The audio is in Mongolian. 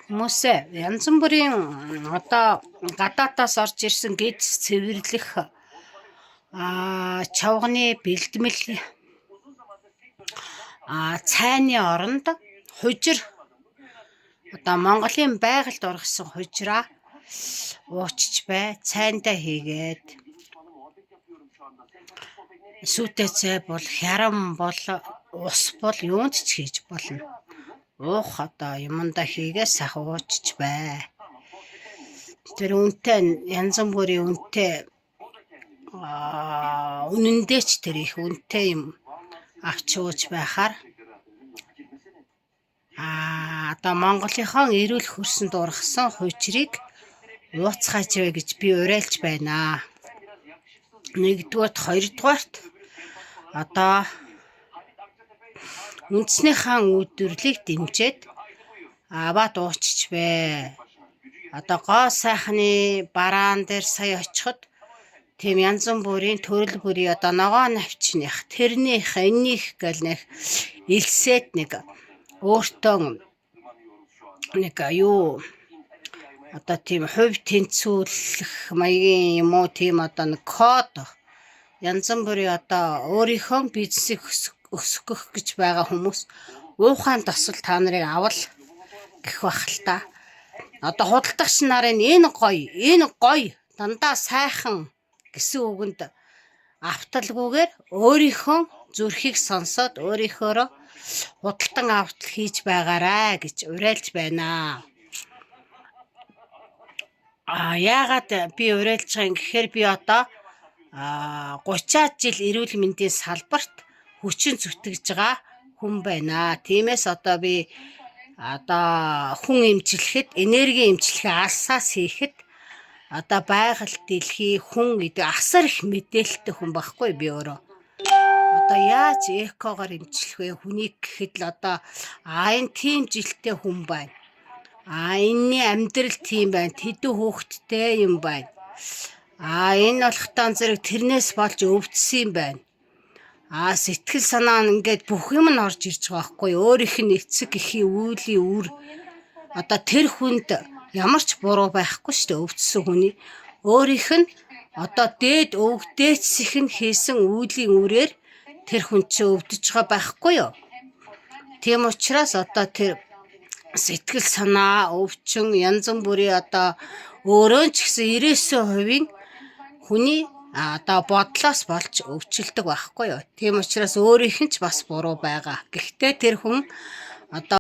Хүмүүсээ янз бүрийн одоо гадаадаас орж ирсэн гэж цэвэрлэх чавганы бэлтгэл цайны оронд хужир одоо Монголын байгальд ургасан хужираа уучиж бай, цайндаа хийгээд сүйтэй цай бол хярам бол ус бол юунд ч хийж болно. Уух одоо юмдаа хийгээ сайхан уучиж бай. Тэр үнэтэй янз бүрийн үнэтэй үнэндээ ч тэр их үнэтэй юм авч ууж байхаар одоо Монголынхон эрүүл хөрсөнд ургасан хужирыг ууцгаач вэ гэж би уриалж байна. Нэгдүгээрт, хоёрдугаарт одоо үндэснийхээ үйлдвэрлэлийг дэмжиж аваад уучиж бай. Одоо гоо сайхны бараан дээр сая очиход тийм янз бүрийн төрөл бүрийн одоо ногоо навчных, тэрнийх, энийх гэл нэг элсэд нэг өөртөө нэг юу одоо тийм хувь тэнцвүүлэх маягийн юм уу, тийм одоо нэг код янз бүрийн одоо өөрийнхөө бизнесийг өсгөх гэж байгаа хүмүүс уухаан тосол та нарыг авал гэх бах л та. Одоо худалдагч нарын энэ гоё дандаа сайхан гэсэн үгэнд авталгүйгээр өөрийнхөө зүрхийг сонсоод өөрийнхөөрөө худалдан авалт хийж байгаарай гэж уриалж байна. Яагаад би уриалж байгаа юм гэхээр би одоо 30-аад жил эрүүл мэндийн салбарт хүчин зүтгэж байгаа хүн байна. Тиймээс одоо би хүн эмчлэхэд, энерги эмчлэхээ алсаас хийхэд одоо байгаль дэлхий хүн гэдэг асар их мэдээлэлтэй хүн байхгүй би өөрөө. Одоо яаж экогоор эмчлэх вэ? Хүнийг гэхэд л одоо энэ тийм жилтэй хүн байна. Энэний амьдрал тийм байна. Тэдүү хөөхттэй юм байна. Энэ болохтаа зэрэг тэрнээс болж өвдсөн юм байна. Сэтгэл санаа нь ингээд бүх юм нь орж ирж байгаа байхгүй. Өөрийнх нь эцэг эхийн үйлийн үр одоо тэр хүнд ямар ч буруу байхгүй шүү дээ, өвдсөн хүний. Өөрийнх нь одоо дээд өвгдээцсэх нь хийсэн үйлийн үрээр тэр хүн чи өвдөж байгаа байхгүй юу? Тийм учраас одоо тэр сэтгэл санаа, өвчин, янз бүрийн одоо өөрөө ч гэсэн 99% хүний одоо бодлоос болж өвчлөдөг байхгүй юу? Тийм учраас өөрийнх нь ч бас буруу байгаа. Гэхдээ тэр хүн одоо